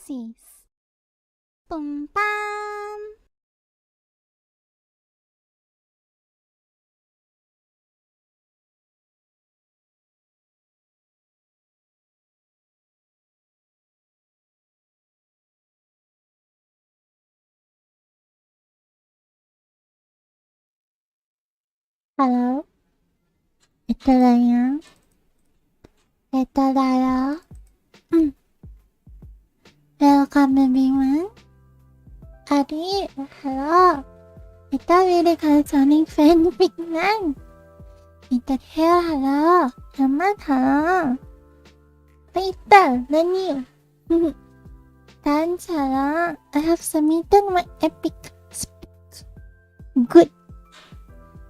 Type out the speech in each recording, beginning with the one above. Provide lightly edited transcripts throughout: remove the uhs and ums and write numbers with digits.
Pisces. Boom bam. Halo, Ethel ya. Ethel ya. Welcome everyone. Adi, hello. Ethel will concerning fanfic man. Ethel here, hello. Herman, hello. Ethel, the new. Thanks, hello. I have submitted my epic speech. Good.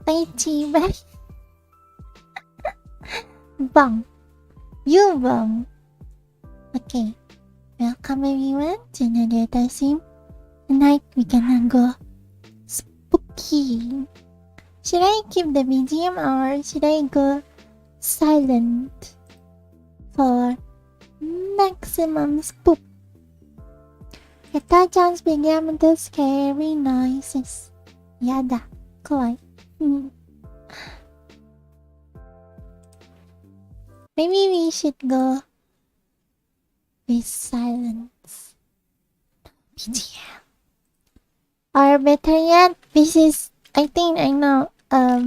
VTuber. Bong. You bong. Okay. Welcome everyone to another data sim. Tonight we gonna go spooky. Should I keep the BGM or should I go silent for maximum spook? Kita chance began with the scary noises. Yada, kawaii. Maybe we should go with silence. BGM. Or better yet, this is, I think I know, I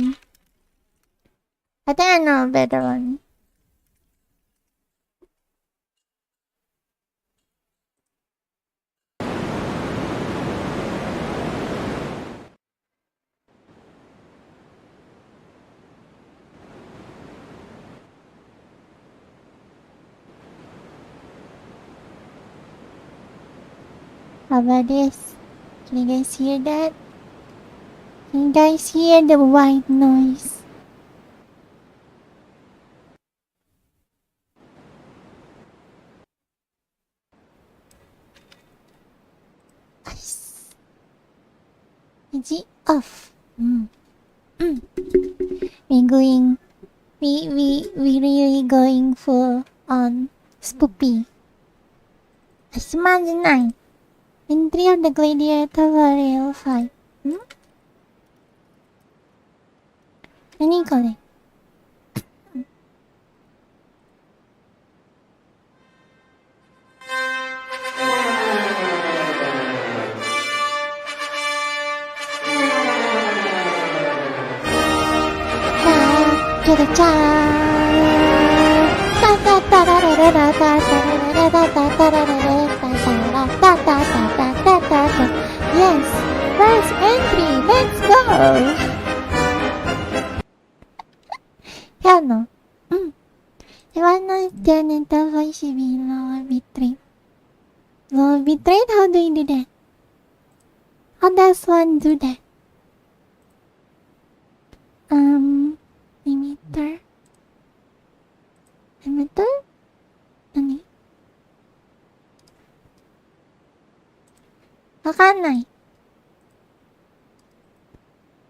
think I know a better one. How about this? Can you guys hear that? Can you guys hear the white noise? Nice. Is it off? We really going full on spoopy. Imagine 9. Entry of the Gladiator Warrior 5. 何これ? Yes, first entry, let's go! Hell no. I wanna turn into voice be lower bitrate. Lower bitrate? How do you do that? How does one do that? Emitter? Emitter? Nani? Wakanai.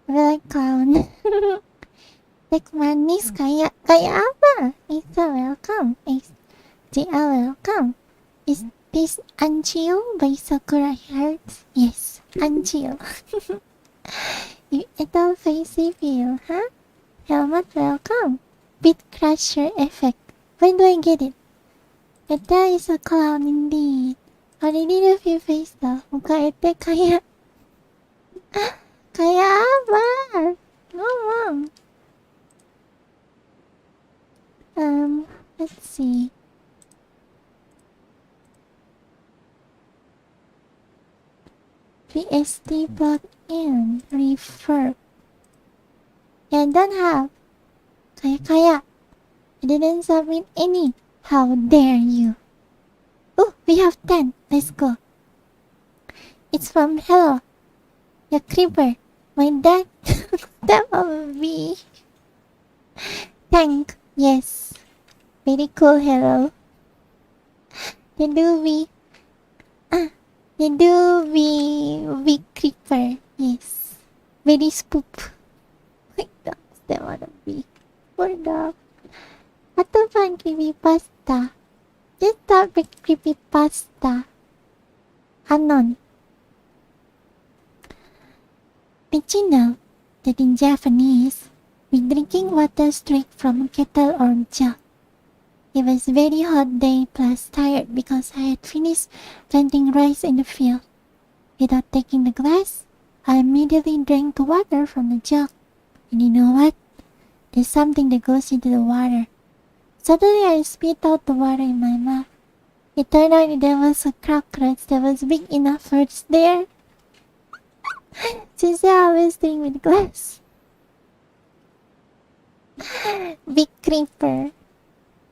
Like clown. Like manis kayak apa? Isa welcome. JL welcome. Is this Unchill by Sakura Hearts? Yes, Unchill. You Ethel face feel, huh? Helmet welcome. Bit crusher effect. When do I get it? Ethel is a clown indeed. Already the few face though. Muka Ethel kayak apa? No mom. Let's see. VST plug-in reverb. Yeah, don't have. Kaya. I didn't submit any. How dare you? Oh, we have 10. Let's go. It's from Hello. Yeah, Creeper. My dad. That will be. Tank. Yes. Very cool, Hello. They do be Creeper. Yes. Very spoop. Like dogs that wanna be. Poor dog. What to find Creepypasta? Just start with Creepypasta. Unknown. Did you know that in Japanese, we're drinking water straight from a kettle or jug? It was a very hot day plus tired because I had finished planting rice in the field. Without taking the glass, I immediately drank the water from the jug. And you know what? There's something that goes into the water. Suddenly I spit out the water in my mouth. It turned out there was a cockroach that was big enough for its there. Since I always drink with glass. Big creeper.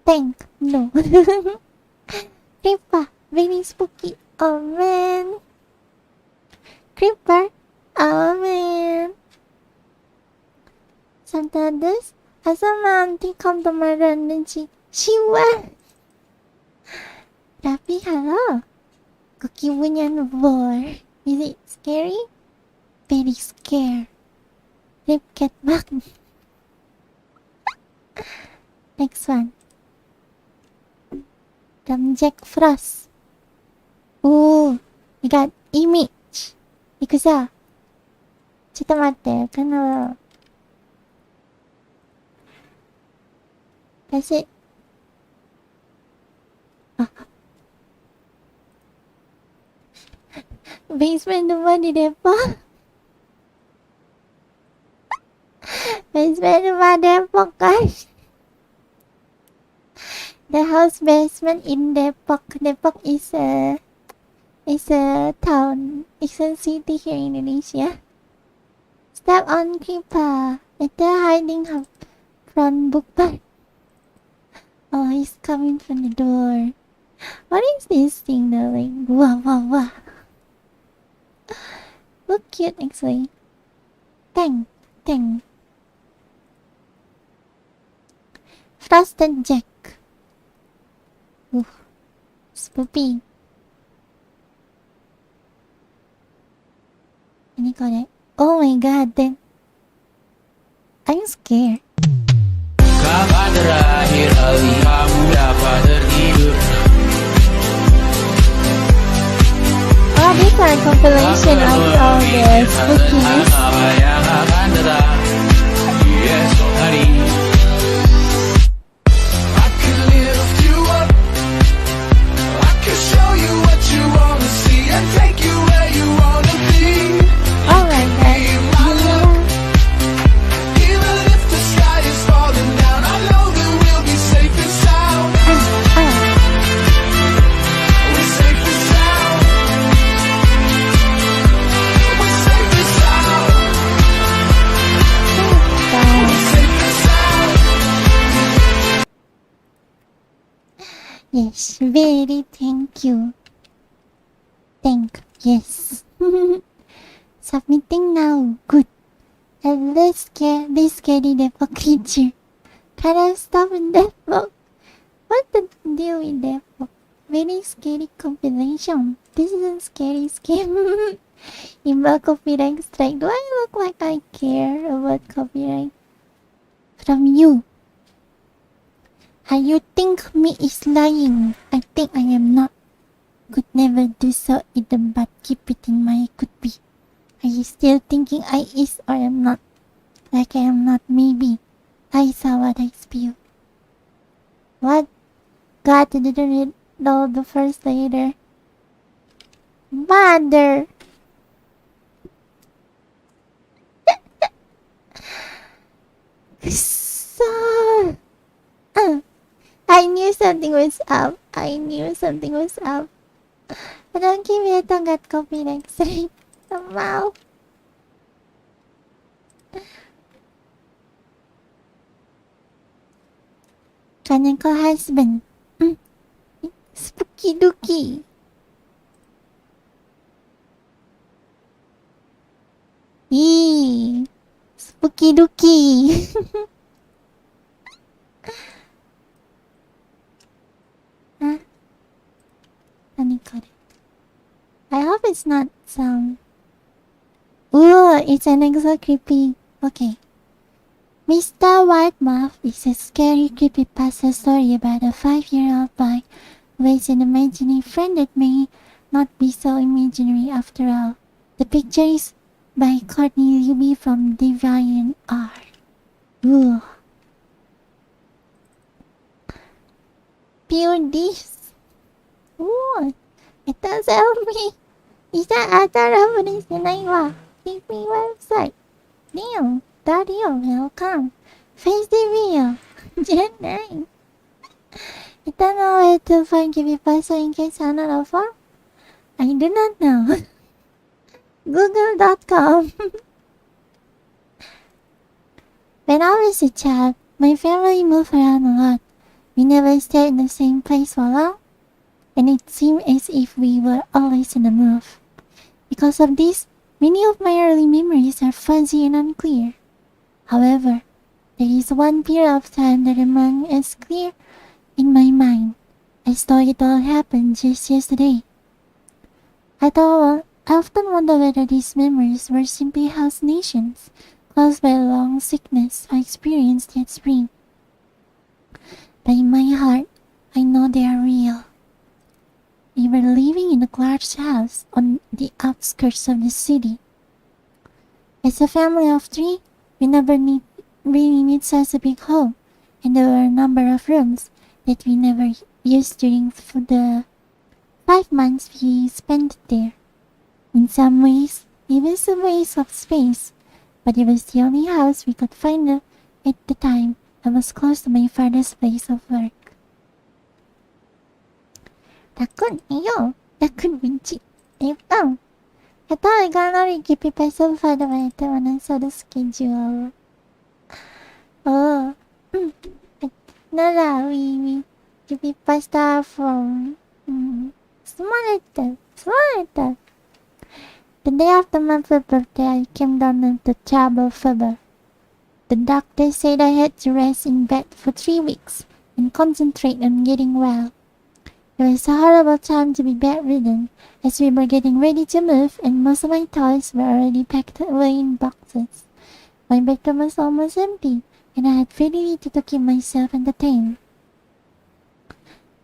Tank. No. Creeper. Very spooky. Oh man. Creeper. Oh man. Sometimes I saw my auntie come to my room and she went. Tapi hello. Cookie bunyan boy. Is it scary? Very scared. Rip cat back. Next one. From Jack Frost. Ooh, we got image. いくさ。ちょっと待って、私、ベースメントまでレポベースメントまでレポかい The house basement in Depok. Depok is a town. It's a city here in Indonesia. Step on creeper. They're hiding her front book bag. Oh, he's coming from the door. What is this thing though? Like, wow. Look cute actually. Dang. Frosted Jack. Ooh, spoopy. 何これ Oh my god, then I'm scared. Kapan terakhir kali kamu dapat tertidur? Oh, these are a compilation of all the spookies. Apa yang akan datang di esok hari? I can lift you up, I can show you what you wanna see and take you where you wanna be. Oh my god. Even if the sky is falling down, I know that we'll be safe and sound. We're safe and sound. We're safe and sound. We're safe and sound. Yes, very thank you. Yes. Submitting now. Good. And let's scare this scary devil creature. Can I stop in devil? What the deal with devil? Very scary compilation. This is a scary game. Email copyright strike. Do I look like I care about copyright? From you. You think me is lying. I think I am not. Could never do so either, but keep it in mind. Could be. Are you still thinking I is or am not? Like I am not, maybe. I saw what I spill. What? God didn't read all the first later. Mother! So... I knew something was up. I don't give it on that copyright straight. Somehow. Kaneko husband. Spooky dooky. Eee. Spooky dooky. Huh? I hope it's not some... Ooh, it's an exo creepy. Okay. Mr. Whitemouth is a scary creepypasta story about a 5-year-old boy who is an imaginary friend that may not be so imaginary after all. The picture is by Courtney Luby from Deviant Art. Ooh. Pure this. Ooh. It does help me. いざ新しいないわ。Keep me website. Damn. Dario, welcome. Face the video. じゃない。I don't know where to find Creepypasta in case I'm not a fan. I do not know. Google.com. When I was a child, my family moved around a lot. We never stayed in the same place for long, and it seemed as if we were always on the move. Because of this, many of my early memories are fuzzy and unclear. However, there is one period of time that remains clear in my mind. I saw it all happen just yesterday. I often wonder whether these memories were simply hallucinations caused by a long sickness I experienced that spring. But in my heart, I know they are real. We were living in a large house on the outskirts of the city. As a family of 3, we never really need such a big home, and there were a number of rooms that we never used during the 5 months we spent there. In some ways, it was a waste of space, but it was the only house we could find at the time that was close to my father's place of work. Rakun, Rakun benci. Ethel. Ethel, I got another Creepypasta for the way when I saw the schedule. Oh. Nara, we Creepypasta from... Small letter. The day after my birthday, I came down with the terrible fever. The doctor said I had to rest in bed for 3 weeks and concentrate on getting well. It was a horrible time to be bedridden, as we were getting ready to move and most of my toys were already packed away in boxes. My bedroom was almost empty, and I had very little to keep myself entertained.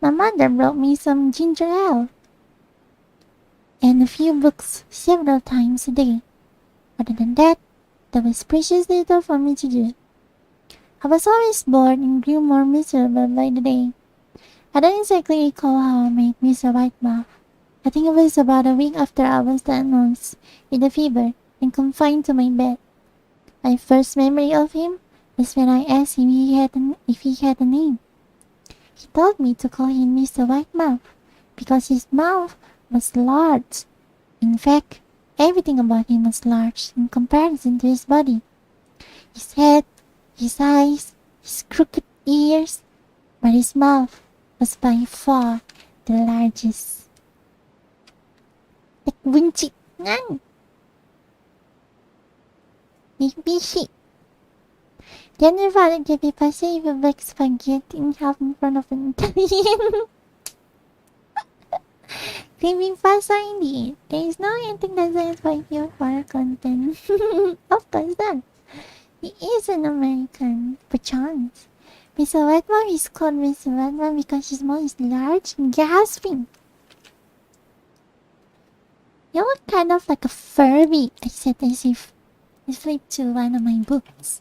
My mother brought me some ginger ale and a few books several times a day. Other than that, there was precious little for me to do. I was always bored and grew more miserable by the day. I don't exactly recall how I made Mr. Whitemouth. I think it was about a week after I was diagnosed with a fever and confined to my bed. My first memory of him was when I asked him if he had a name. He told me to call him Mr. Whitemouth because his mouth was large. In fact, everything about him was large in comparison to his body. His head, his eyes, his crooked ears, but his mouth was by far the largest. Bunchi ngan. Bishi. The other father gave me passive of like spaghetti and half in front of an Italian. Creepypasta indeed. There is no anything that satisfies you for content. Of course not. He is an American, perchance. Mr. Whitemouth is called Mr. Whitemouth because his mouth is large and gasping. You look kind of like a Furby, I said as if I flipped to one of my books.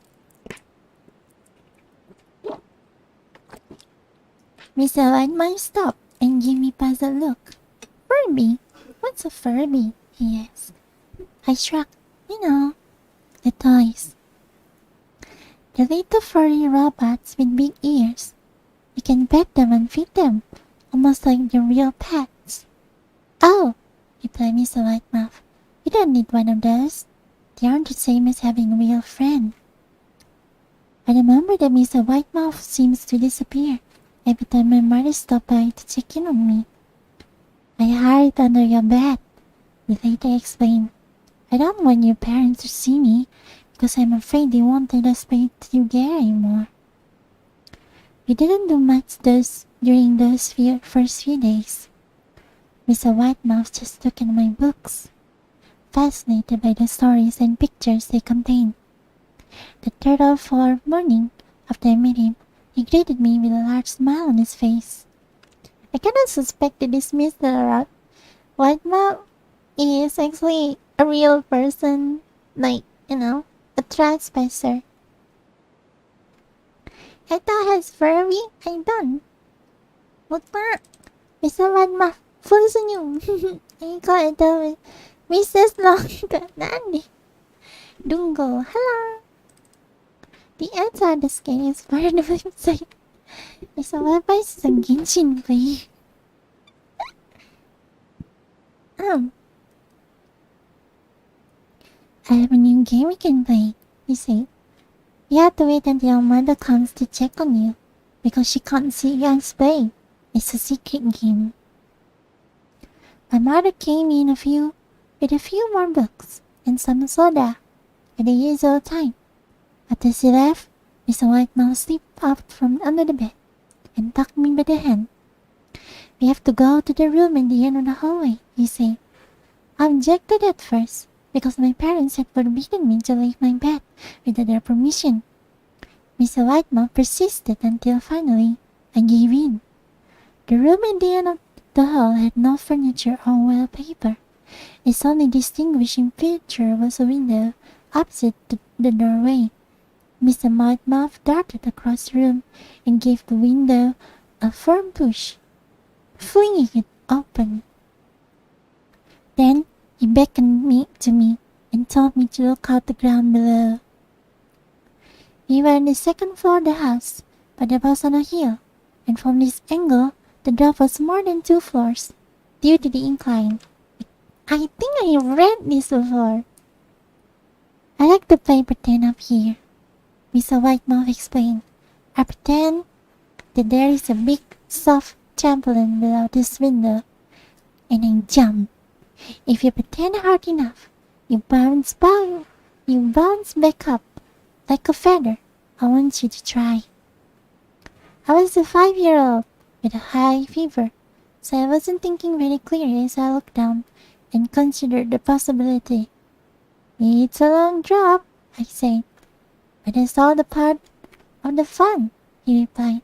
Mr. Whitemouth stopped and gave me a puzzled look. Furby? What's a Furby? He asked. I shrugged. You know, the toys. The little furry robots with big ears. You can pet them and feed them, almost like your real pets. Oh, replied Mr. Whitemouth. You don't need one of those. They aren't the same as having a real friend. I remember that Mr. Whitemouth seems to disappear every time my mother stopped by to check in on me. I hid under your bed, he later explained. I don't want your parents to see me because I'm afraid they won't let us play together anymore. We didn't do much during those first few days. Mr. Whitemouth just looked at my books, fascinated by the stories and pictures they contained. The third or fourth morning, after I met him, he greeted me with a large smile on his face. I kind of suspected this Mr. White Mouth is actually a real person, like, a trespasser. Ethel has furry, I don't. Wag na. Bisa White Mouth, full senyum. Ay ko, Ethel, Mrs. Long, nani? Dungo, hello. The answer the skin is part of the website. Isa website sa Genshin play. I have a new game we can play, you say. You have to wait until your mother comes to check on you, because she can't see you and play. It's a secret game. My mother came in with a few more books and some soda at the usual time. After she left, Mr. White Mouse slipped out from under the bed and took me by the hand. We have to go to the room in the end of the hallway, you say. I objected at first, because my parents had forbidden me to leave my bed without their permission. Mr. Whitemouth persisted until finally I gave in. The room at the end of the hall had no furniture or wallpaper. Its only distinguishing feature was a window opposite the doorway. Mr. Whitemouth darted across the room and gave the window a firm push, flinging it open. Then he beckoned to me and told me to look out the ground below. We were on the second floor of the house, but it was on a hill, and from this angle, the drop was more than 2 floors, due to the incline. I think I read this before. I like to play pretend up here, Mr. Whitemouth explained. I pretend that there is a big, soft trampoline below this window, and I jump. If you pretend hard enough, you bounce back up like a feather. I want you to try. I was a 5-year-old with a high fever, so I wasn't thinking very clearly as I looked down and considered the possibility. It's a long drop, I said, but that's all the part of the fun, he replied.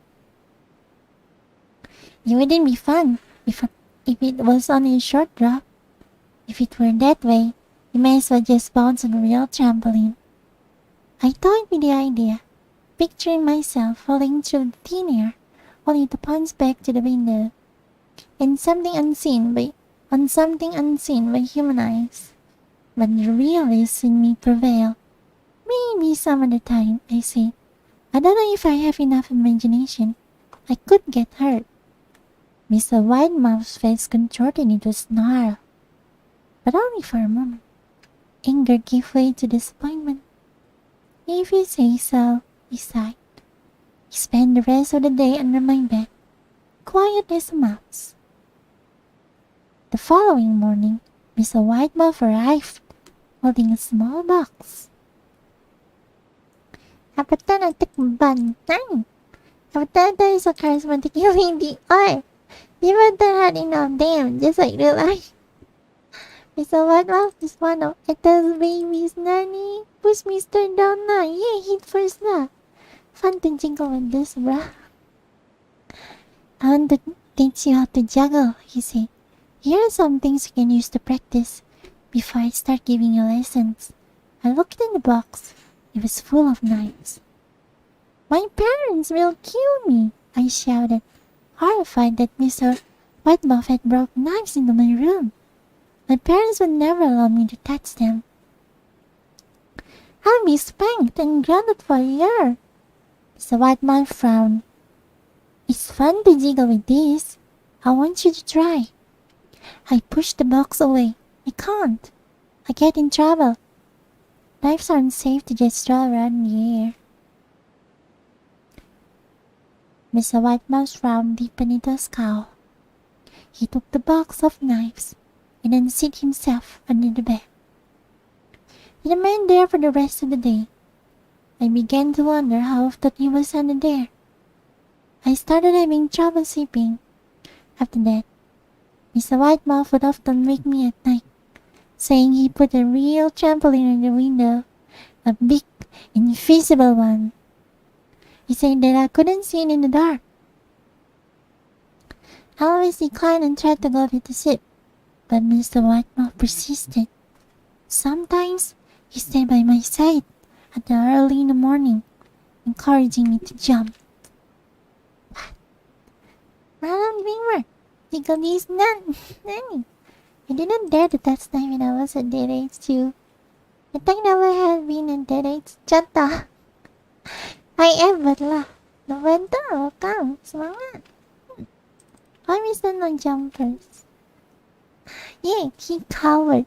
It wouldn't be fun if it was only a short drop. If it were that way, you may as well just bounce on a real trampoline. I toyed with the idea, picturing myself falling through the thin air, only to bounce back to the window, and something unseen by human eyes. But the realist in me prevailed. Maybe some other time, I said. I don't know if I have enough imagination. I could get hurt. Mr. Whitemouth's face contorted into a snarl, but only for a moment. Anger gave way to disappointment. If you say so, he sighed. He spent the rest of the day under my bed, quiet as a mouse. The following morning, Mr. Whitemouth arrived, holding a small box. Apatan ang tikbantay. Apatan is a charismatic lady. Or, you better had enough damn, just like real life. Mr. Whitemouth is one of Ethel's babies, Nanny. Push Mr. down na. Yeah, hit first na. Fun to jiggle with this, bruh. I want to teach you how to juggle, he said. Here are some things you can use to practice before I start giving you lessons. I looked in the box. It was full of knives. My parents will kill me, I shouted, horrified that Mr. Whitemouth had brought knives into my room. My parents would never allow me to touch them. I'll be spanked and grounded for a year. Mr. Whitemouth frowned. It's fun to jiggle with this. I want you to try. I pushed the box away. I can't. I get in trouble. Knives aren't safe to just throw around in the air. Mr. Whitemouth's frown deepened into a scowl. He took the box of knives and then seated himself under the bed. He remained there for the rest of the day. I began to wonder how often he was under there. I started having trouble sleeping. After that, Mr. Whitemouth would often wake me at night, saying he put a real trampoline in the window, a big, invisible one. He said that I couldn't see it in the dark. I always declined and tried to go with the ship. But Mr. Whitemouth persisted. Sometimes he stayed by my side early in the morning, encouraging me to jump. Madam Dreamer, tickle these nanny. I didn't dare to touch them when I was at that age too. But I never had been at that age. Chata. I am but lah. Noventa, welcome. Semangat. Why is there no jumpers? Yeah, he cowered.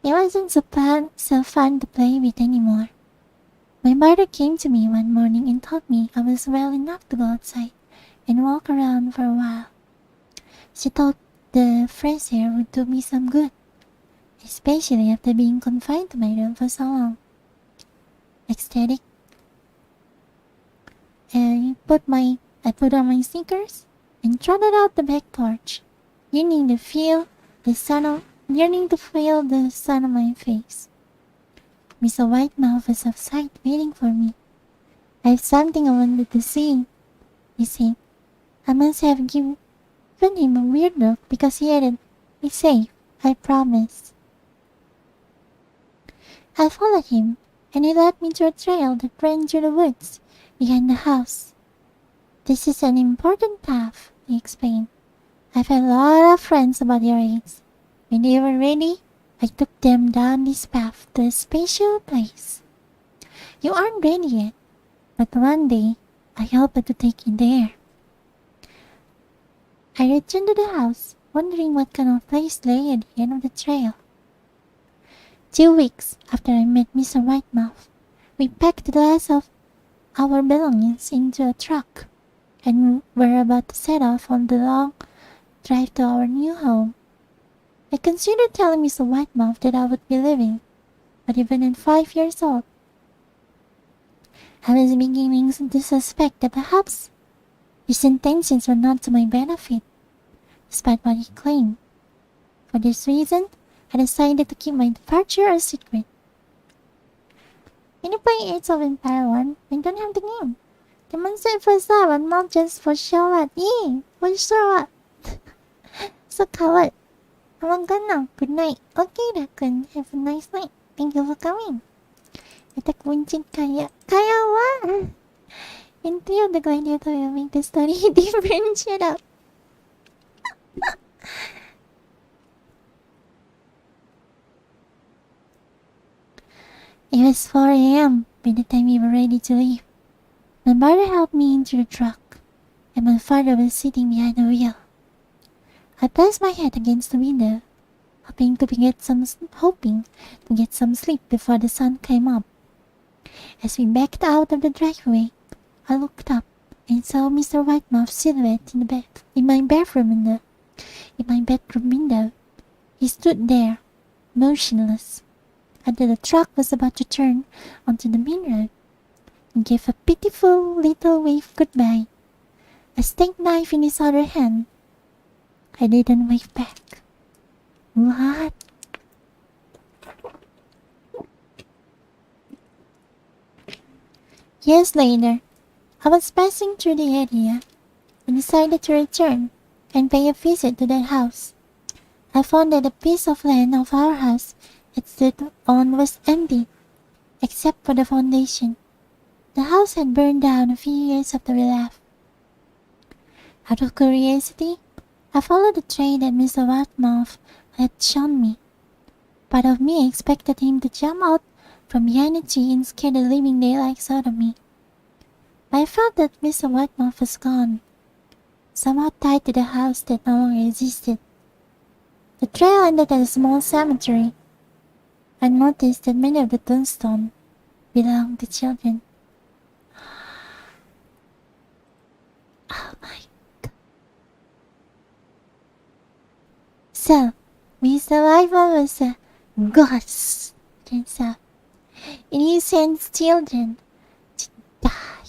It wasn't so fun to play with anymore. My mother came to me one morning and told me I was well enough to go outside and walk around for a while. She thought the fresh air would do me some good, especially after being confined to my room for so long. Ecstatic, I put on my sneakers and trotted out the back porch, yearning to feel the sun on my face. Mr. Whitemouth was outside waiting for me. I have something I wanted to see, he said. I must have given him a weird look because he added, "Be safe, I promise." I followed him, and he led me to a trail that ran through the woods behind the house. "This is an important path," he explained. "I've had a lot of friends about your age. When they were ready, I took them down this path to a special place. You aren't ready yet, but one day I hope to take you there." I returned to the house, wondering what kind of place lay at the end of the trail. 2 weeks after I met Mr. Whitemouth, we packed the last of our belongings into a truck and were about to set off on the long drive to our new home. I considered telling Mr. Whitemouth that I would be leaving, but even at 5 years old, I was beginning to suspect that perhaps his intentions were not to my benefit, despite what he claimed. For this reason, I decided to keep my departure a secret. Can you play Age of Empire 1? I don't have the game. Demonstrate for 7, not just for show what? Yeah, for sure what? So coward. I'm gonna. Good night. Okay, Raccoon. Have a nice night. Thank you for coming. Kita kuncit kaya. Kaya what? Entry of the gladiator will make the story different. Shut up. It was 4 a.m. by the time we were ready to leave. My mother helped me into the truck, and my father was sitting behind the wheel. I pressed my head against the window, hoping to get some sleep before the sun came up. As we backed out of the driveway, I looked up and saw Mr. Whitemouth's silhouette in my bedroom window. He stood there, motionless, until the truck was about to turn onto the main road, and gave a pitiful little wave goodbye, a steak knife in his other hand. I didn't wave back. What? Years later, I was passing through the area and decided to return and pay a visit to that house. I found that the piece of land of our house it stood on was empty, except for the foundation. The house had burned down a few years after we left. Out of curiosity, I followed the trail that Mr. Whitemouth had shown me. Part of me expected him to jump out from behind a tree and scare the living daylights out of me. But I felt that Mr. Whitemouth was gone, somehow tied to the house that no longer existed. The trail ended at a small cemetery. I noticed that many of the tombstones belonged to children. Oh my God. So, Mr. Whitemouth was a ghost, turns out. And he sends children to die.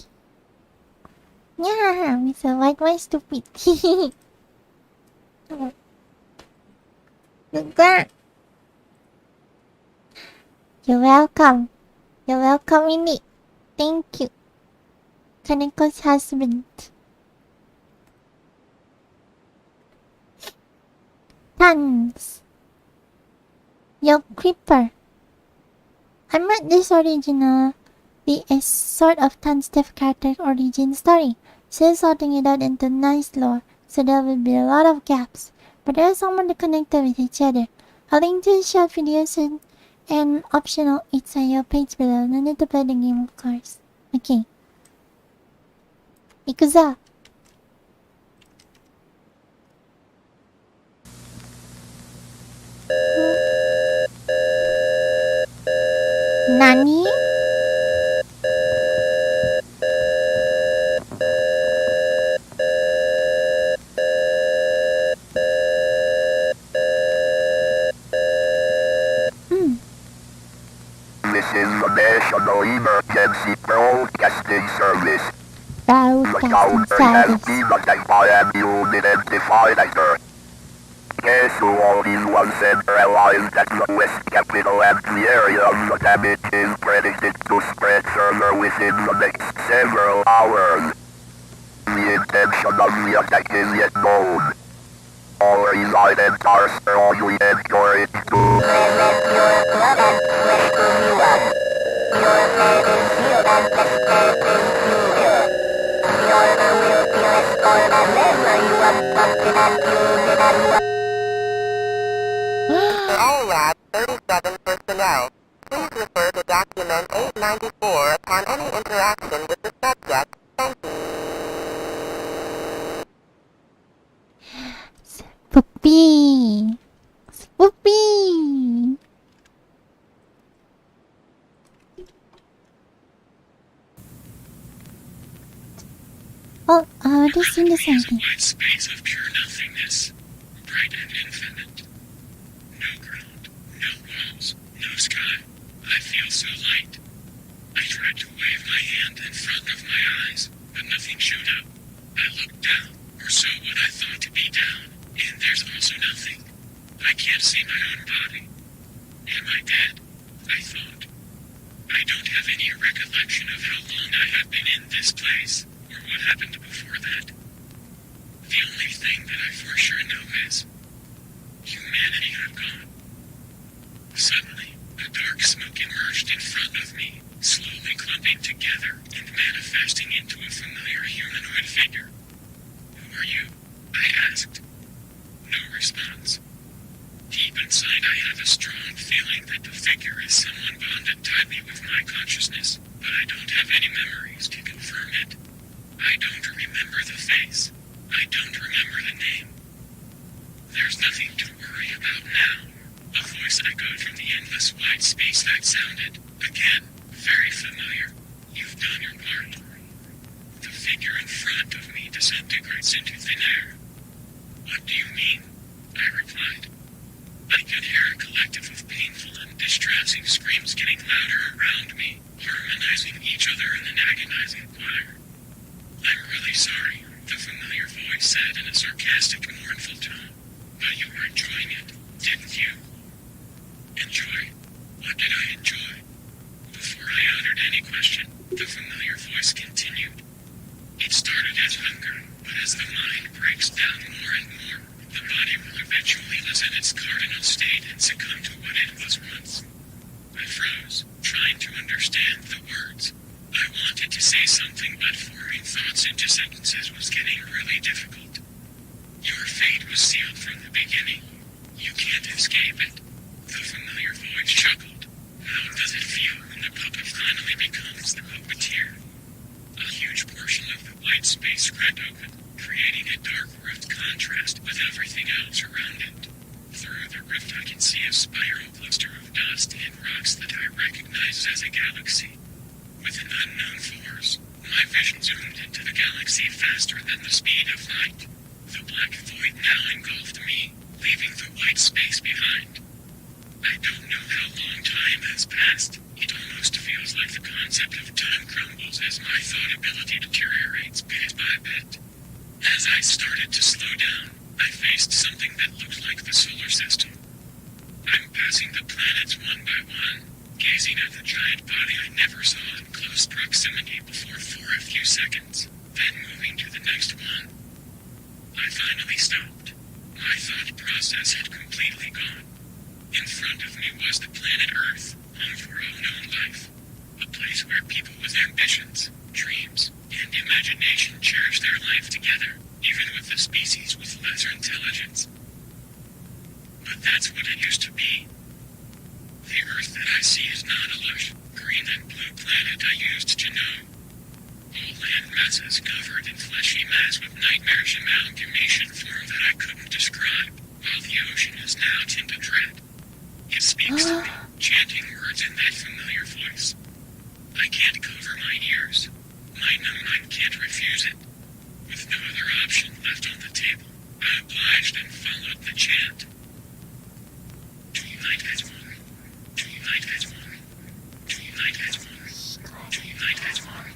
Yeah, Mr. Whitemouth is stupid. You're welcome. You're welcome, Minnie. Thank you. Kaneko's husband. Tons. Yo, Creeper. I meant this original. The is sort of tons-stiff character origin story. Still sorting it out into nice lore, so there will be a lot of gaps. But there are someone to connect with each other. I'll link to the short videos and optional itch.io page below. No need to play the game, of course. Okay. Ikuza. Nani? This is the National Emergency Broadcasting Service. The Broadcasting counter has service. been attacked by a new unidentified actor. Casualties was centralized at the West Capitol and the area of the damage is predicted to spread further within the next several hours. The intention of the attack is yet known. All residents are strongly encouraged to Limit your blood and sweat to you up. Your head is sealed and escaping fluid. The order will be restored and never you up something and using and For all Lab 37 personnel, please refer to document 894 upon any interaction with the subject. Thank you. Spoopy. Spoopy. Oh, this in the Is a something. wide space of pure nothingness, bright and infinite. No ground, no walls, no sky. I feel so light. I tried to wave my hand in front of my eyes, but nothing showed up. I looked down, or so what I thought to be down, and there's also nothing. I can't see my own body. Am I dead? I thought. I don't have any recollection of how long I have been in this place, or what happened before that. The only thing that I for sure know is humanity have gone. Suddenly, a dark smoke emerged in front of me, slowly clumping together and manifesting into a familiar humanoid figure. Who are you? I asked. No response. Deep inside I have a strong feeling that the figure is someone bonded tightly with my consciousness, but I don't have any memories to confirm it. I don't remember the face. I don't remember the name. There's nothing to worry about now. A voice echoed from the endless wide space that sounded, again, very familiar. You've done your part. The figure in front of me disintegrates into thin air. What do you mean? I replied. I could hear a collective of painful and distressing screams getting louder around me, harmonizing each other in an agonizing choir. I'm really sorry, the familiar voice said in a sarcastic, mournful tone. But you were enjoying it, didn't you? Enjoy? What did I enjoy? Before I uttered any question, the familiar voice continued. It started as hunger, but as the mind breaks down more and more, the body will eventually lose its cardinal state and succumb to what it was once. I froze, trying to understand the words. I wanted to say something, but forming thoughts into sentences was getting really difficult. Your fate was sealed from the beginning. You can't escape it. The familiar voice chuckled. How does it feel when the puppet finally becomes the puppeteer? A huge portion of the white space cracked open, creating a dark rift contrast with everything else around it. Through the rift I can see a spiral cluster of dust and rocks that I recognize as a galaxy. With an unknown force, my vision zoomed into the galaxy faster than the speed of light. The black void now engulfed me, leaving the white space behind. I don't know how long time has passed. It almost feels like the concept of time crumbles as my thought ability deteriorates bit by bit. As I started to slow down, I faced something that looked like the solar system. I'm passing the planets one by one, gazing at the giant body I never saw in close proximity before for a few seconds, then moving to the next one. I finally stopped. My thought process had completely gone. In front of me was the planet Earth, home for all known life. A place where people with ambitions, dreams, and imagination cherish their life together, even with the species with lesser intelligence. But that's what it used to be. The Earth that I see is not a lush, green and blue planet I used to know. All land masses covered in fleshy mass with nightmarish amalgamation form that I couldn't describe, while the ocean is now tinted red. It speaks to me, chanting words in that familiar voice. I can't cover my ears. My numb mind can't refuse it. With no other option left on the table, I obliged and followed the chant. Do you like that one? Do you like that one? Do you like that one? Do you like that one?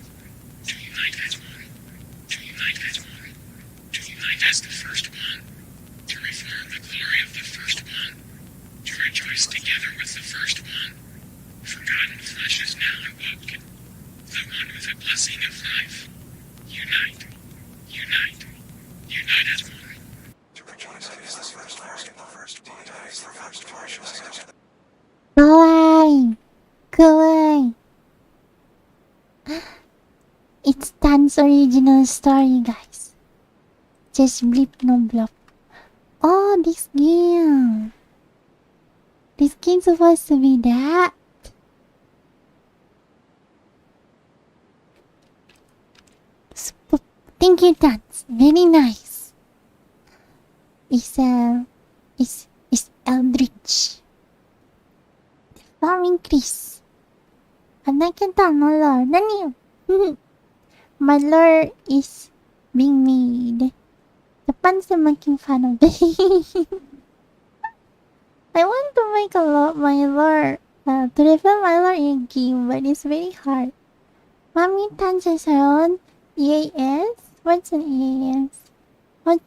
Do you like that one? Do you like that one? Do you like that's the first one? To reform the glory of the first one. To rejoice together with the first one. Forgotten flesh is now awoken. The one with the blessing of life. Unite. Unite. Unite as one. To rejoice is the first one. The first one. Is the first one. かわいい。かわいい。It's Tan's original story, guys. Just blip no blop. Oh, this game. This game's supposed to be that. Thank you, Tans. Very nice. It's Eldritch. Farming Chris. Nakita no lore. Nani yun? My lore is being made. Japan's making fun of it. I want to make my lore, to reveal my lore in game, but it's very hard. Mommy Tans has her own EAS? What's an EAS? What?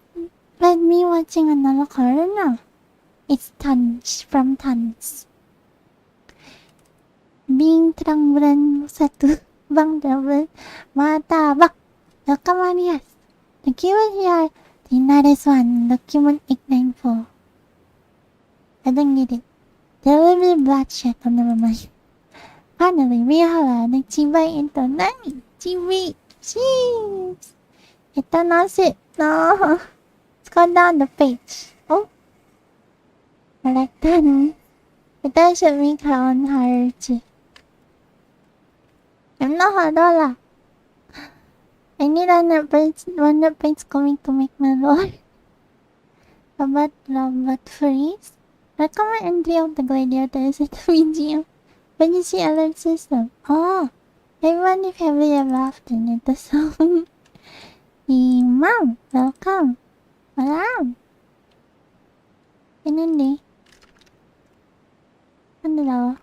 Let me watching another color now. It's Tans from Tans. Being terang-berang satu bang double martabak. Welcome Marias. The keyword here, the nearest one, document 894. I don't get it. There will be bloodshed. Oh, never mind. Finally, we have the Chibai into Nani? Chibi. Jeez. Ito knows it. No. Let's go down the page. Oh. I like that. Ito should make her own hierarchy. I'm not Hadola. I need one page coming to make my lore. About robot freeze. Recommend entry of the gladiators at the museum. When you see alert system. Oh. Everyone is heavily involved in it. So. Mom, welcome. Alam. Ano ni? Ano daw?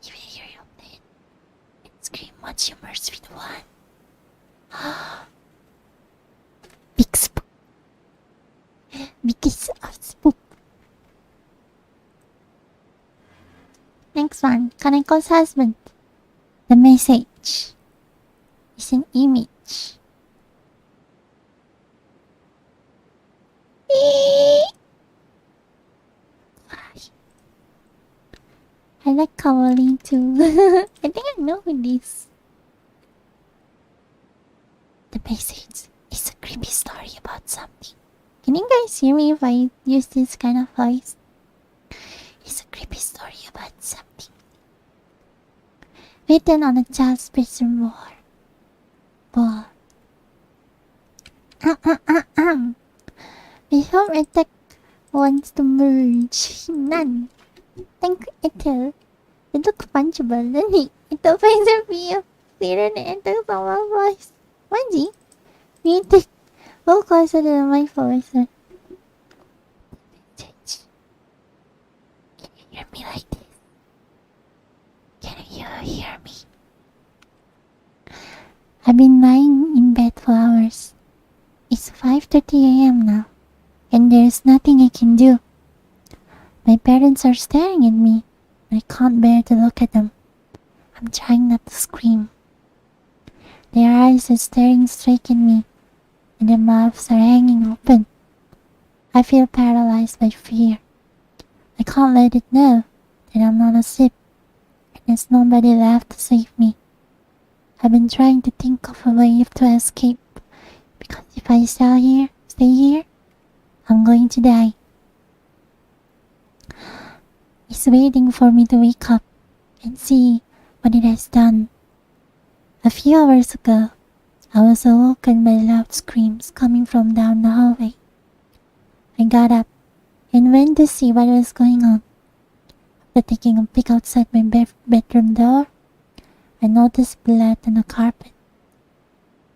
You will hear your name and scream once you merge with one. Big spook. Because of spook. Next one, Kaneko's husband. The message is an image. I like Kawaii too. I think I know who this. The message is a creepy story about something. Can you guys hear me if I use this kind of voice? It's a creepy story about something. Written on a child's prison wall. We hope Ethel wants to merge. None. Thank Ethel. You look punchable, doesn't he? Ito pa yung sabihin. Zero na Ethel sa mga voice. Manji? Muted. We'll consider my voice. Can you hear me like this? Can you hear me? I've been lying in bed for hours. It's 5:30 a.m. now, and there's nothing I can do. My parents are staring at me, but I can't bear to look at them. I'm trying not to scream. Their eyes are staring straight at me. and their mouths are hanging open. I feel paralyzed by fear. I can't let it know that I'm not asleep, and there's nobody left to save me. I've been trying to think of a way to escape, because if I stay here, I'm going to die. It's waiting for me to wake up and see what it has done. A few hours ago, I was awoken by loud screams coming from down the hallway. I got up and went to see what was going on. After taking a peek outside my bedroom door, I noticed blood on the carpet.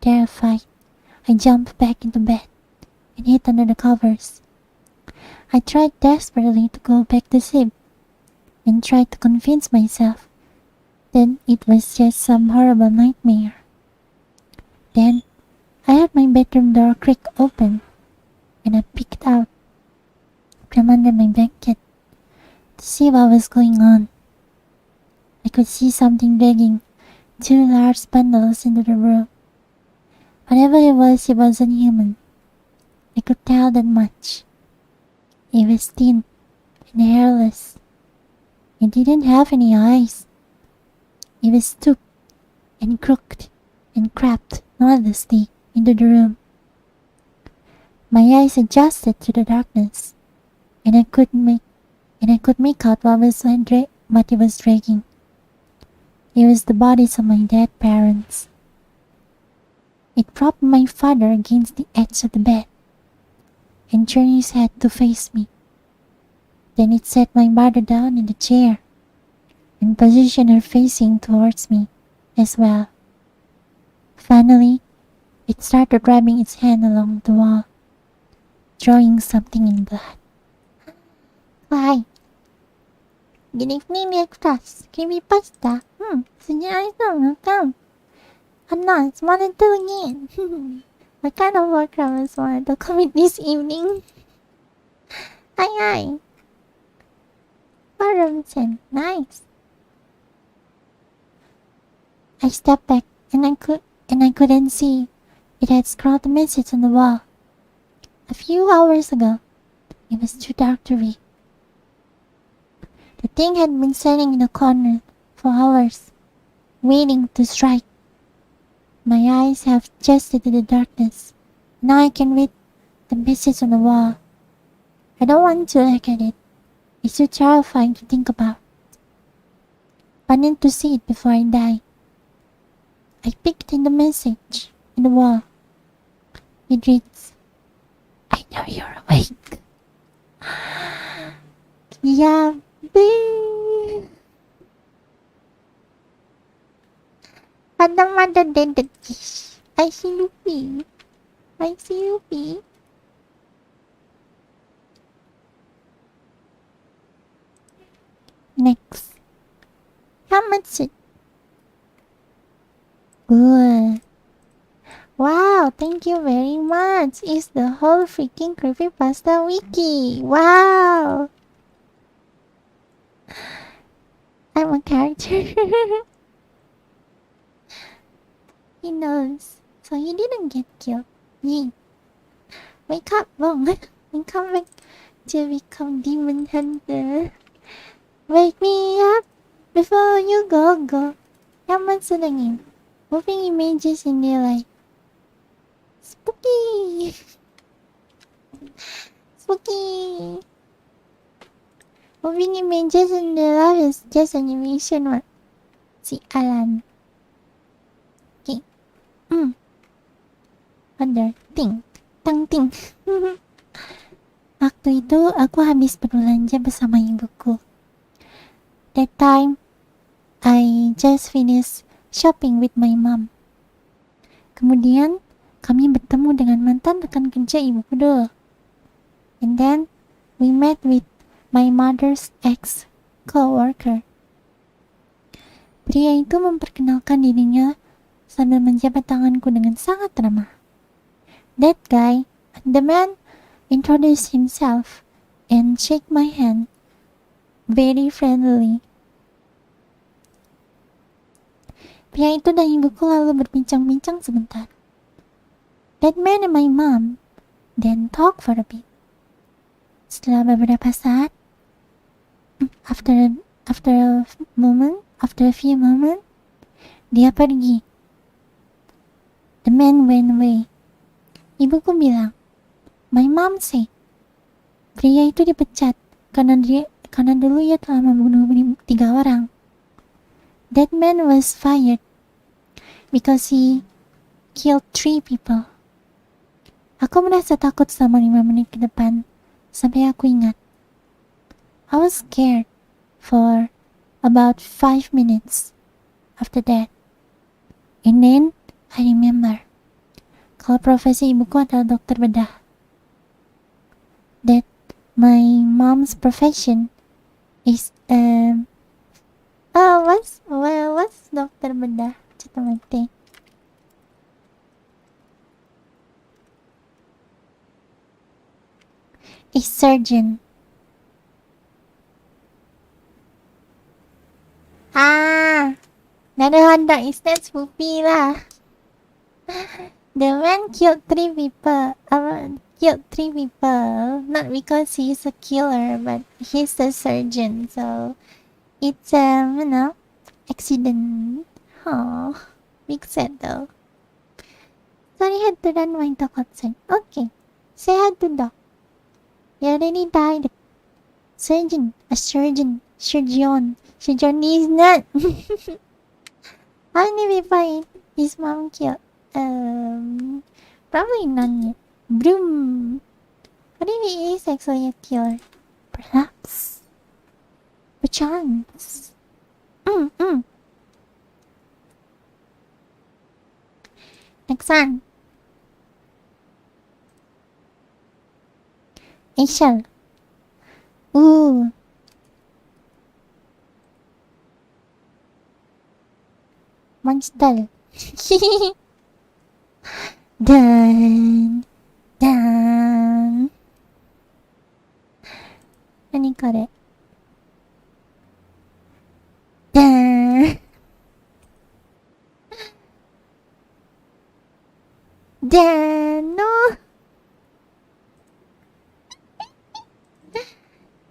Terrified, I jumped back into bed and hid under the covers. I tried desperately to go back to sleep and tried to convince myself that it was just some horrible nightmare. Then, I heard my bedroom door creak open and I peeked out from under my blanket to see what was going on. I could see something dragging 2 large bundles into the room. Whatever it wasn't human. I could tell that much. It was thin and hairless. It didn't have any eyes. It was stooped and crooked and crept noiselessly into the room. My eyes adjusted to the darkness, and I could make out what it was dragging. It was the bodies of my dead parents. It propped my father against the edge of the bed and turned his head to face me. Then it set my mother down in the chair and positioned her facing towards me as well. Finally, it started rubbing its hand along the wall, drawing something in blood. Hi. Good evening, extras. Creepypasta. Suggestion, welcome. I'm not wanted to again. What kind of work I was wanted to commit this evening? Hi. Robinson, nice. I stepped back and I couldn't see. It had scrawled a message on the wall. A few hours ago, it was too dark to read. The thing had been standing in the corner for hours, waiting to strike. My eyes have adjusted to the darkness. Now I can read the message on the wall. I don't want to look at it. It's too terrifying to think about. I need to see it before I die. I picked in the message in the wall. It reads, I know you're awake. Yeah, babe. But the mother did the dish. I see Luffy. Next. How much it? Good. Wow, thank you very much. It's the whole freaking Creepypasta wiki. Wow. I'm a character. He knows. So he didn't get killed. Yee. Wake up, Bong. And come back to become demon hunter. Wake me up before you go. Yaman sunangin. Moving images in the light. Spooky. Moving images in the light is just animation. What? Si Alan. Okay. Other ting. Tang ting. Waktu itu aku habis berbelanja bersama ibuku. That time, I just finished shopping with my mom. Kemudian, kami bertemu dengan mantan rekan kerja ibuku dulu. And then, we met with my mother's ex-co-worker. Pria itu memperkenalkan dirinya sambil menjabat tanganku dengan sangat ramah. That guy, the man, introduced himself and shook my hand very friendly. Pria itu dan ibuku lalu berbincang-bincang sebentar. That man and my mom then talked for a bit. Setelah beberapa saat, after a few moments, dia pergi. The man went away. Ibuku bilang, my mom said, pria itu dipecat karena dulu ia telah membunuh 3 orang. That man was fired because he killed 3 people. Aku merasa takut selama 5 menit ke depan, sampai aku ingat. I was scared for about 5 minutes after that. And then, I remember, kalau profesi ibuku adalah dokter bedah. That my mom's profession is, what's dokter bedah? Cita mati. A surgeon. Nada instead spoopy lah. The man killed 3 people. Not because he's a killer, but he's a surgeon. So it's accident. Oh, big sad though. Sorry, had to run my dog outside. Okay, say hi to dog. He already died. Surgeon is not. How many people his mom killed? Probably none yet. Broom. What if he is actually a killer? Perhaps. Perchance. Next one. Ethel. Ooh. Monster. Dun. Nani kore? Dun. No.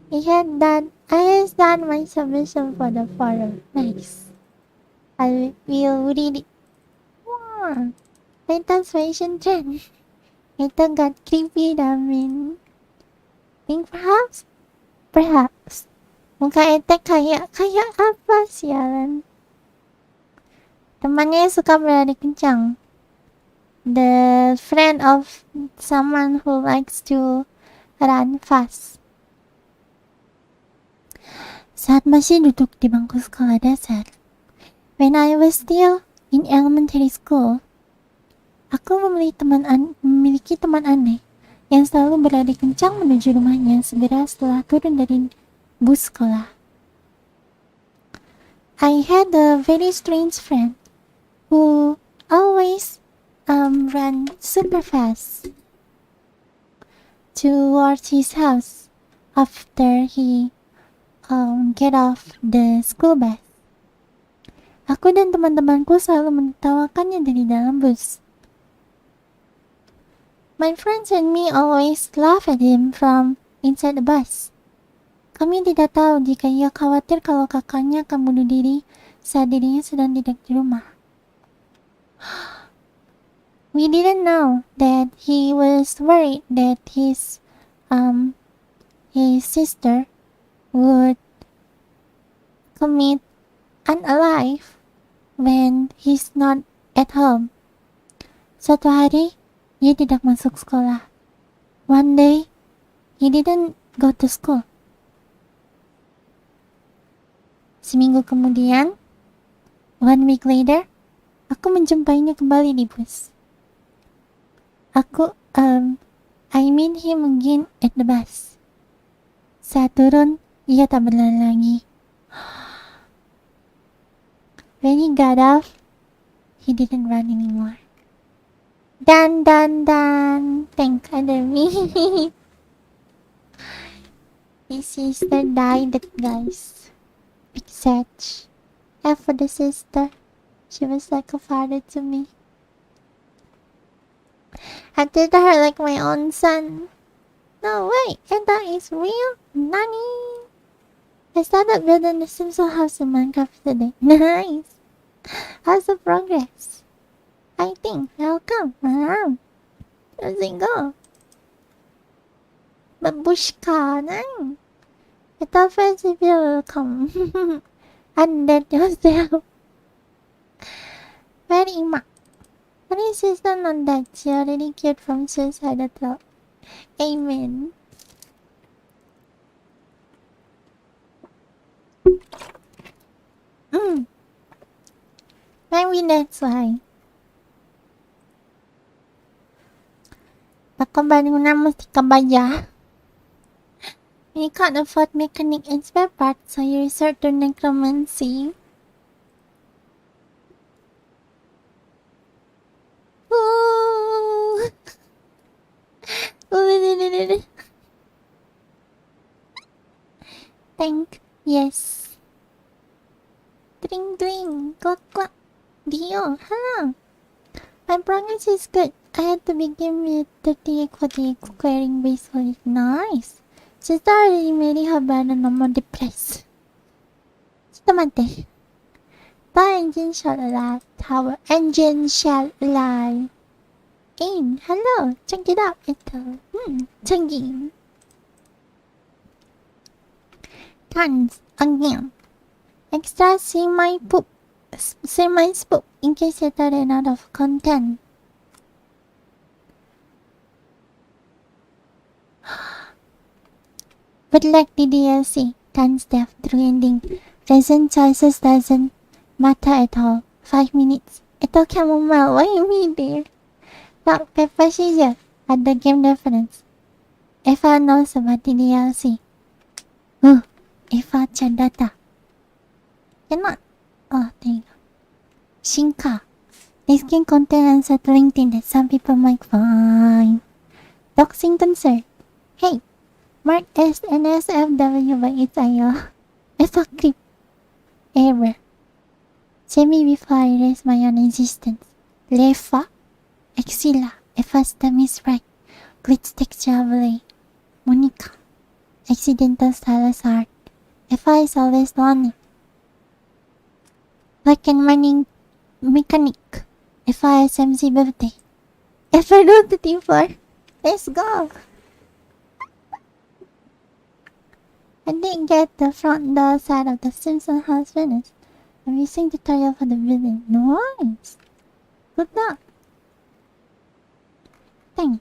I has done my submission for the forum. Nice. I will read it. Wow. My transformation trend. Ito got creepy namin. Think perhaps. Muka Ethel kayak apa sialan. Temannya suka berlari kencang. The friend of someone who likes to run fast. Saat masih duduk di bangku sekolah dasar, when I was still in elementary school, aku memiliki teman aneh yang selalu berlari kencang menuju rumahnya segera setelah turun dari bus sekolah. I had a very strange friend who always ran super fast towards his house after he get off the school bus. Aku dan teman-temanku selalu menertawakannya dari dalam bus. My friends and me always laugh at him from inside the bus. Kami tidak tahu jika ia khawatir kalau kakaknya akan bunuh diri saat dirinya sedang tidak di rumah. We didn't know that he was worried that his sister would commit unalive when he's not at home. Suatu hari, dia tidak masuk sekolah. One day, he didn't go to school. Seminggu kemudian, 1 week later, aku menjumpainya kembali di bus. I meet him again at the bus. Saat turun, ia tak berlari lagi. When he got off, he didn't run anymore. Dan. Thank Academy. His sister died, guys. Big sad. F for the sister. She was like a father to me. I treated her like my own son. No way, Ethel is real? Nani? I started building the Simpson house in Minecraft today. Nice. How's the progress? I think I'll come. Does it go? Babushka, nang. Ethel first if you will come. Undead yourself. Very much. What is sister on that? She already cured from suicidal thought. Amen. Maybe that's why. Baka baru na mesti kabaya. You can't afford mechanic and spare parts, so you resort to necromancy. Ooh. Thank, yes. Dring dring, quack quack. Dio, hello. My progress is good. I had to begin with 38 for the acquiring base for it. Nice. She's already made her bed and no more depressed. ちょっと待って。The engine shall alive. Tower engine shall alive. In, hello. Check it out, Ethel. Checking. Tons again. Extra see my poop. See my spook in case you ran out of content. But like the DLC, Tons death through ending. Present choices doesn't matter at all. 5 minutes. Ethel Chamomile, why you mean there? Rock, paper, scissors. Add the game reference. Eva knows about the DLC. Eva chat data. Cannot. Oh, there you go. Shinka. This game contains unsettling things that some people might find. Doxing concern. Hey, mark S and SFW by its IO. Eva creep. Error. Say me before I raise my own existence. Lefa. Exila. Eva's stem is right. Glitch texture overlay. Monica. Accidental stylus art. Eva is always lonely. Like in mining mechanic. FISMC birthday. Eva wrote the T4. Let's go. I didn't get the front door side of the Simpson house finished. I'm using tutorial for the building. Nice. Good luck. Thank.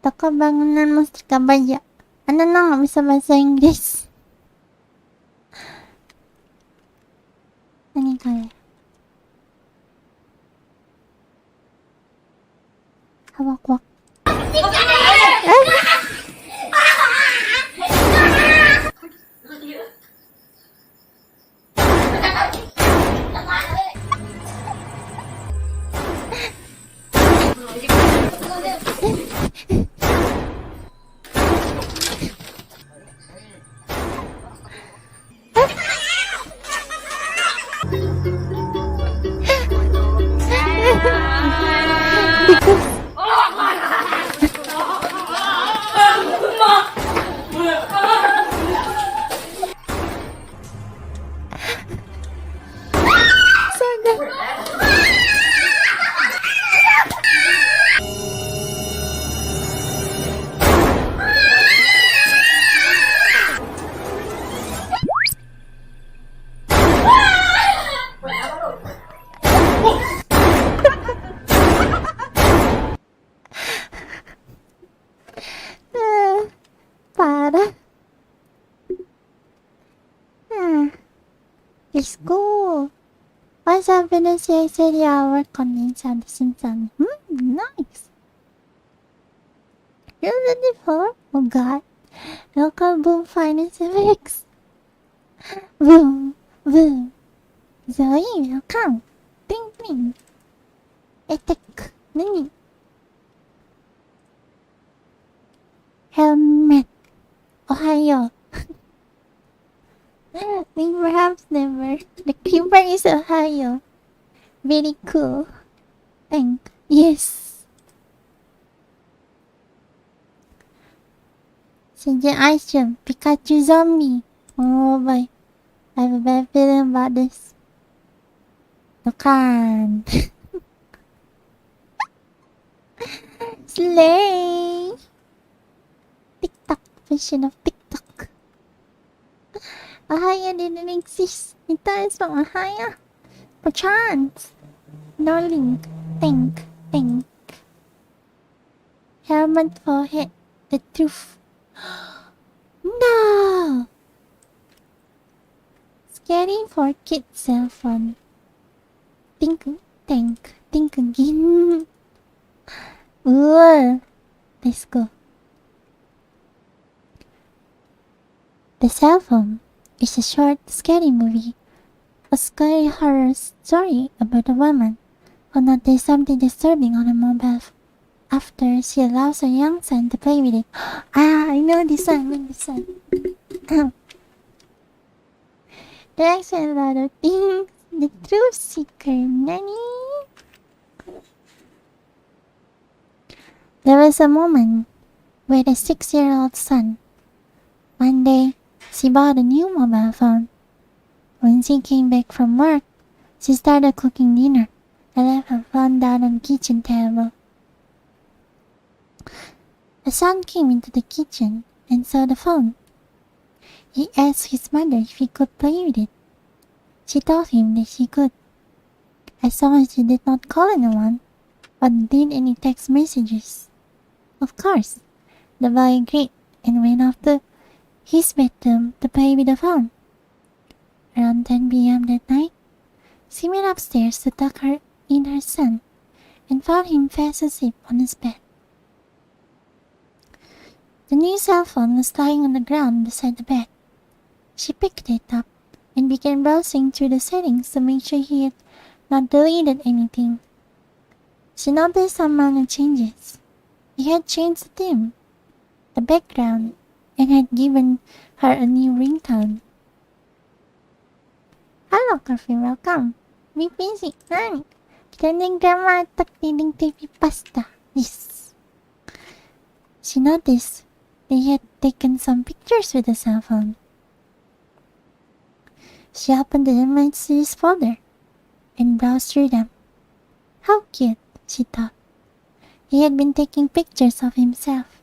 Toko bangunan mesti kabaya. Ano na nga bisa bahasa Inggris? Ano kaya? Hawak-wak. Let's go. What's happening? I said yeah, work on inside the Simpson. Nice. You're ready for? Oh god. Local boom finance effects. Boom. Zoe, welcome. Ding. Attack. Nani? Helmet. Ohio. Perhaps never. The Creeper is Ohio. Very cool. Thank. Yes. Suggestion. Pikachu zombie. Oh boy. I have a bad feeling about this. Bukan. Slay. TikTok version of TikTok. Ahaya didn't exist. It is from Ahaya. Perchance. No link. Think. Helmet forehead. The truth. No! Scary for kids cell phone. Think again. Ooh. Let's go. The Cell Phone is a short, scary movie. A scary horror story about a woman who noticed something disturbing on a mobile after she allows her young son to play with it. I know this one. There's a lot of things. The truth seeker, nanny. There was a woman with a 6-year-old son. One day, she bought a new mobile phone. When she came back from work, she started cooking dinner and left her phone down on the kitchen table. The son came into the kitchen and saw the phone. He asked his mother if he could play with it. She told him that she could, as long as he did not call anyone or did any text messages. Of course, the boy agreed and went off to his bedroom to play with the phone. Around 10 p.m. that night, she went upstairs to tuck her in her son and found him fast asleep on his bed. The new cell phone was lying on the ground beside the bed. She picked it up and began browsing through the settings to make sure he had not deleted anything. She noticed some minor changes. He had changed the theme, the background, and had given her a new ringtone. Hello, Coffee, welcome. Be busy, honey. Trending drama at reading Creepypasta. Yes. She noticed they had taken some pictures with the cell phone. She opened the images folder and browsed through them. How cute, she thought. He had been taking pictures of himself.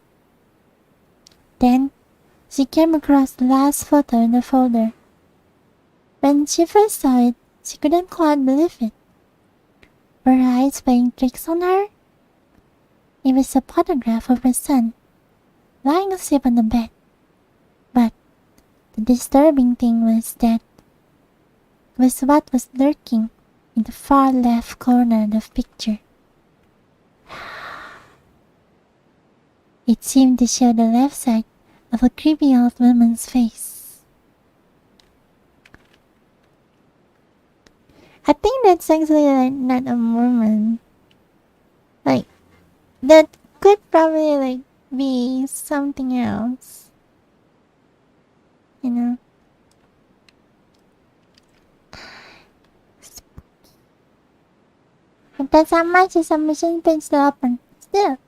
Then, she came across the last photo in the folder. When she first saw it, she couldn't quite believe it. Were her eyes playing tricks on her? It was a photograph of her son, lying asleep on the bed. But the disturbing thing was that was what was lurking in the far left corner of the picture. It seemed to show the left side of a creepy old woman's face. I think that's actually like not a woman. Like, that could probably like be something else. You know? Kita sama si submission page 8. Still,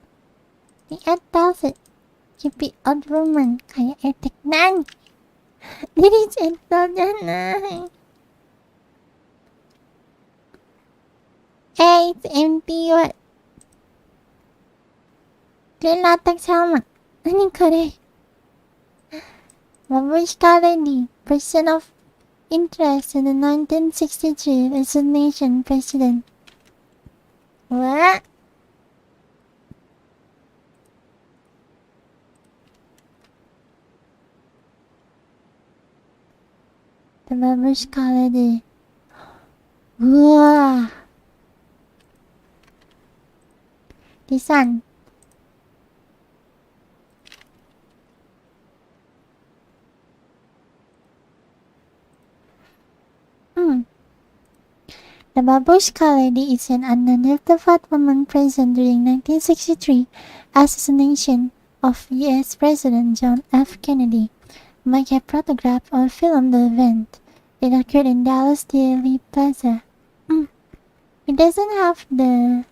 the ad tells it. Creepy old woman, kaya etik nan. Diris Ethel dyan na. Hey, it's empty. What? Clear latag sama. Ano ko rin? Babushka lady, person of interest in the 1963 assassination president. What? The babushka lady. Whoa. This one. The babushka lady is an unidentified woman present during 1963 assassination of U.S. President John F. Kennedy. Might have photographed or filmed the event. It occurred in Dallas Dealey Plaza. It doesn't have the...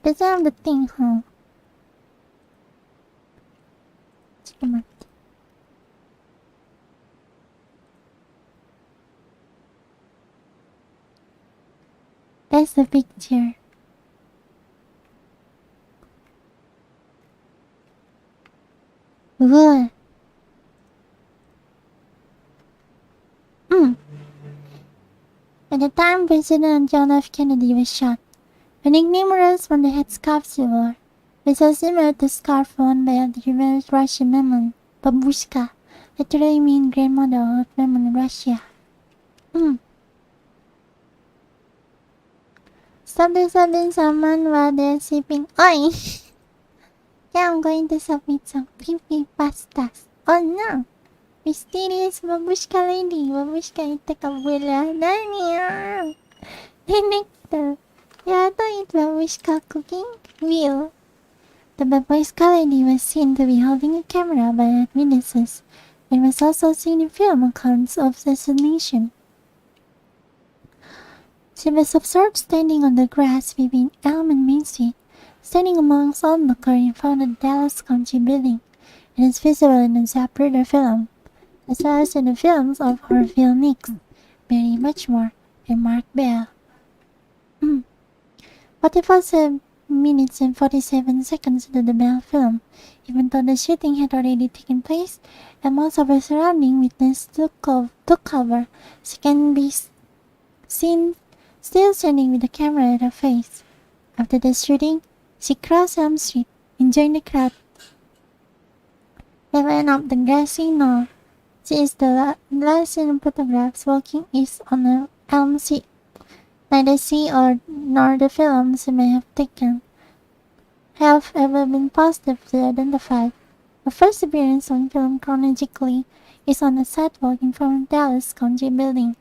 Doesn't have the thing, huh? Come on. That's the picture. Good. At the time President John F. Kennedy was shot, a nickname arose from the headscarf he wore. It was similar to the scarf worn by the revered Russian woman, Babushka, literally mean grandmother of women in Russia. Stop disturbing someone while they're sleeping. Oi! Yeah, I'm going to submit some creepypastas. Oh no! Mysterious babushka lady. Babushka ito kabula. Daniel! Director. Yato it babushka cooking wheel. The babushka lady was seen to be holding a camera by eyewitnesses and was also seen in film accounts of assassination. She was observed standing on the grass between Elm and Main Street, standing amongst onlooker in front of the Dallas County building, and is visible in the Zapruder film, as well as in the films of Orville Nix, Mary Muchmore, and Mark Bell. 44 minutes and 47 seconds into the Bell film, even though the shooting had already taken place, and most of her surrounding witness took cover, she can be seen still standing with the camera at her face. After the shooting, she crossed Elm Street and joined the crowd that went up the grassy knoll. She is the last in the photographs walking east on the Elm Street. Neither she nor the films she may have taken have ever been positively identified. Her first appearance on film chronologically is on the sidewalk in front of Dallas County building,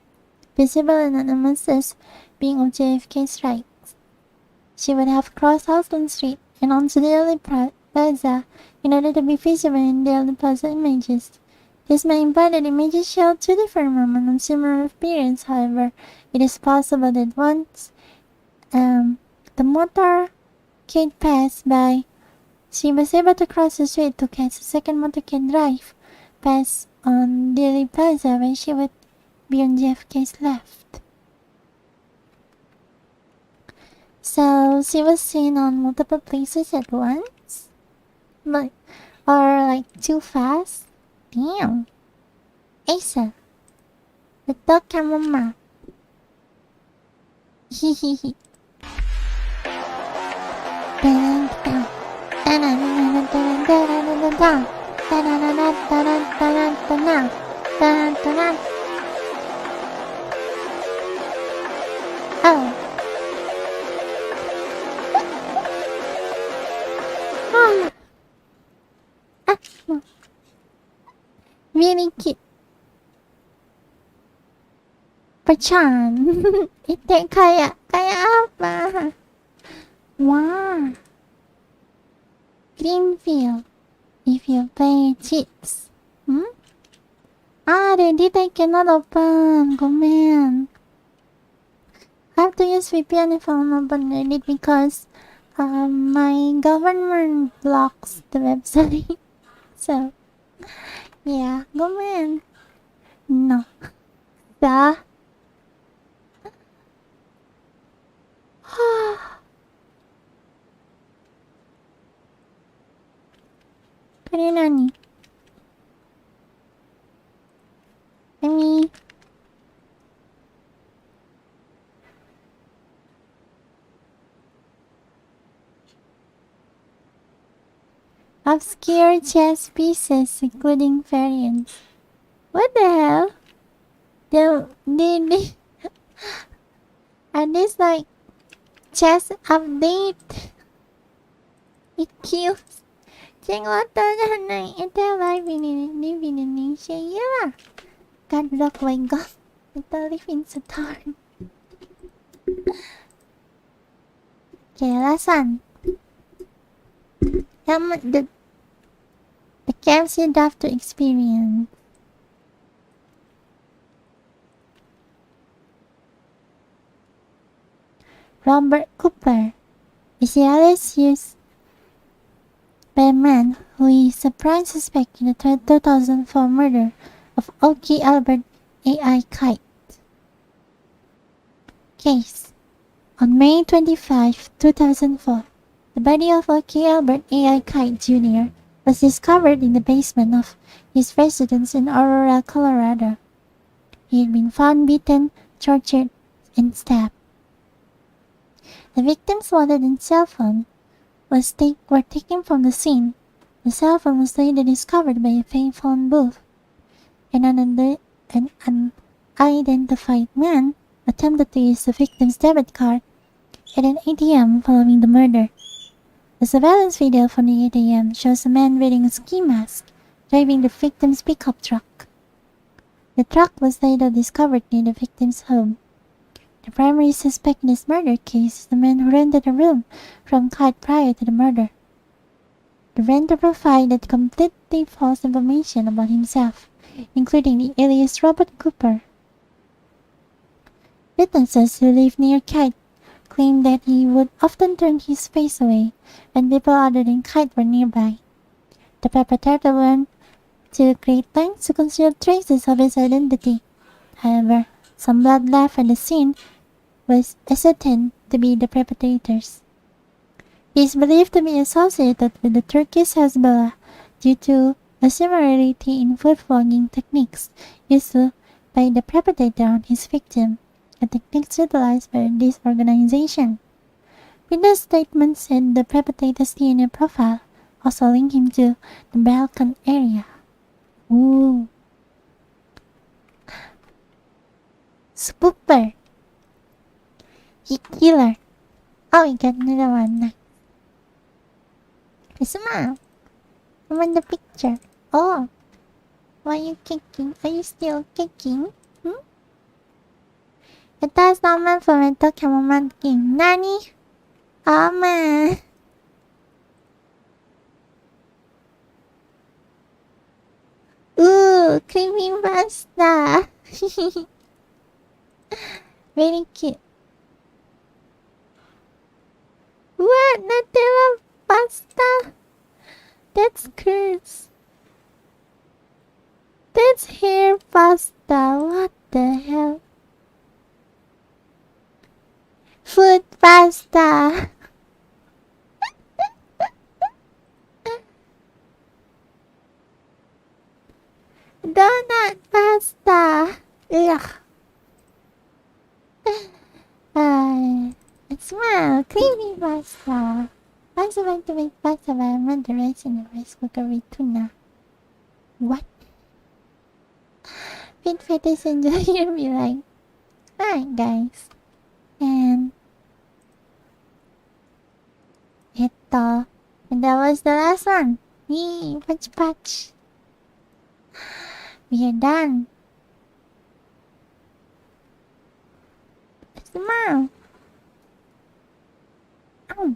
visible anonymous as being on JFK's right. She would have crossed Houston Street and onto the Daily Plaza in order to be visible in Daily Plaza images. This may imply that images show two different women of similar appearance. However, it is possible that once the motorcade passed by, she was able to cross the street to catch a second motorcade drive past on Daily Plaza when she would be on JFK's left. So she was seen on multiple places at once? Or too fast? Damn. Asa. The dog Chamomile. Hehehe. Oh. Really cute. Pachan. Ito kaya apa? Wow. Greenfield. If you play cheats. Reddit I cannot open. Gomen. I have to use VPN if I want to open Reddit because my government blocks the website. So, yeah, gomen. No. Da. Kare nani? Emi. Obscure chess pieces, including variants. What the hell? They are this chess update? It kills. Cengota na ito live in Indonesia. Yeah. God block my god. Ito live in Saturn. Okay, last one. The camps you'd have to experience. Robert Cooper is the alias used by a man who is a prime suspect in the 2004 murder of Oki Albert A.I. Kite. Case. On May 25, 2004, the body of Oki Albert A.I. Kite Jr. was discovered in the basement of his residence in Aurora, Colorado. He had been found beaten, tortured, and stabbed. The victim's wallet and cell phone were taken from the scene. The cell phone was later discovered by a payphone booth. An unidentified man attempted to use the victim's debit card at an ATM following the murder. The surveillance video from the ATM shows a man wearing a ski mask driving the victim's pickup truck. The truck was later discovered near the victim's home. The primary suspect in this murder case is the man who rented a room from Kite prior to the murder. The renter provided completely false information about himself, including the alias Robert Cooper. Witnesses who lived near Kite claimed that he would often turn his face away when people other than Kite were nearby. The perpetrator went to great lengths to conceal traces of his identity. However, some blood left at the scene was ascertained to be the perpetrators. He is believed to be associated with the Turkish Hezbollah due to a similarity in food flogging techniques used by the perpetrator on his victim, a technique utilized by this organization. Witness statements said the perpetrator's DNA profile also linked him to the Balkan area. Ooh. Spooper. Heat killer. Oh, we got another one. Nice. Smile. I'm in the picture. Oh. Why are you kicking? Are you still kicking? Ito is normal for me to Chamomile King. Nani? Oh man. Ooh, Creepypasta. Very cute. What? Nutella pasta? That's curse. That's hair pasta. What the hell? Food pasta. Donut pasta. Ugh. Smile. Creepypasta. I was about to make pasta, but I meant the rice in the rice cooker with tuna. What? Pit fetish enjoyer be like, alright guys. And Ethel. And that was the last one. Yee, patch patch. We are done. Smile. Oh.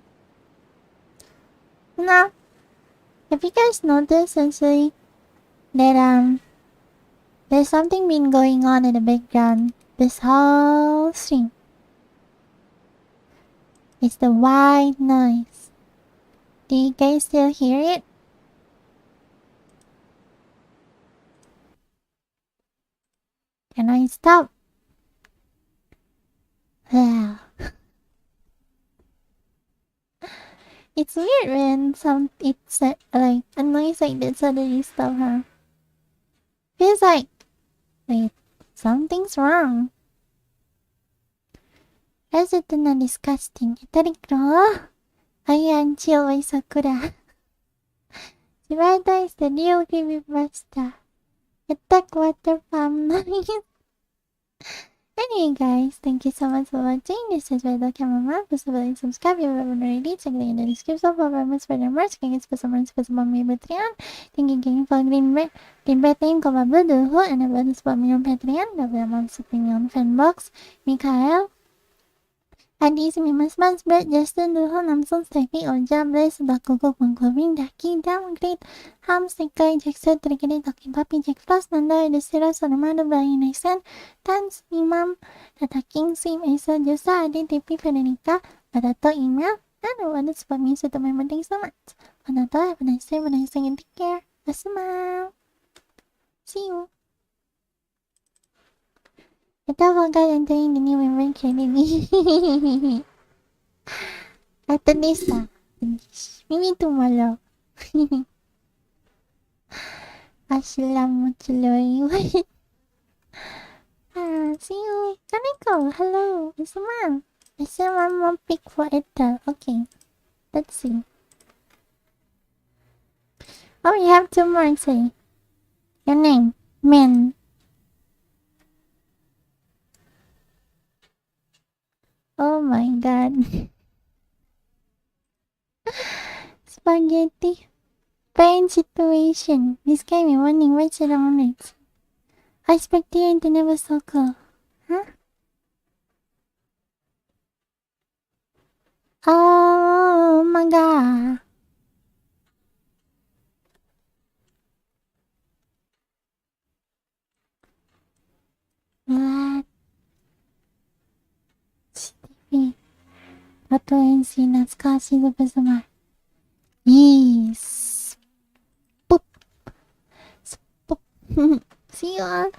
Now, have you guys noticed actually that there's something been going on in the background this whole stream? It's the white noise. Do you guys still hear it? Can I stop? Well, it's weird when it's like a noise like that suddenly stop, huh? Feels like, wait, something's wrong. As it na disgusting. Itarikro. Ayan, chill by sakura. Si Bata is the new Creepypasta. Attack water palm noise. Anyway guys, thank you so much for watching. This is Ethel Chamomile. Please like, subscribe if you haven't already. Check the link in the description for moments for the merch. Kaya special merch special mommy Patreon. Thank you again for Green Team ko mabuduho. And about this for me on Patreon. Double amount sa opinion FANBOX. Mikael. Addis mas berat Justin dulu langsung stepping on jobless bakugo pengkobring daki downgrade ham sekai Jackson terkini talking papi Jack Frost nanda edesira sonamado bayi nesen tans imam tataking sim eso jusa adi tipi Federica padato email ada sebab miso to my penting so much padato have a nice day and take care asma see you. Ito mga entering the new member academy. At this maybe tomorrow. Assalamualaikum. See you. Kaneko, hello. Isma. I said one more pick for Ethel. Okay. Let's see. Oh, you have two more, say. Your name. Men. Oh my god. Spaghetti. Pain situation. This guy me wondering what's wrong on it. I expect you to never so cool. Huh? Oh my god. What? Stevie. あと遠征懐かしいのベスマン。Yes. Pop. Pop. See you all.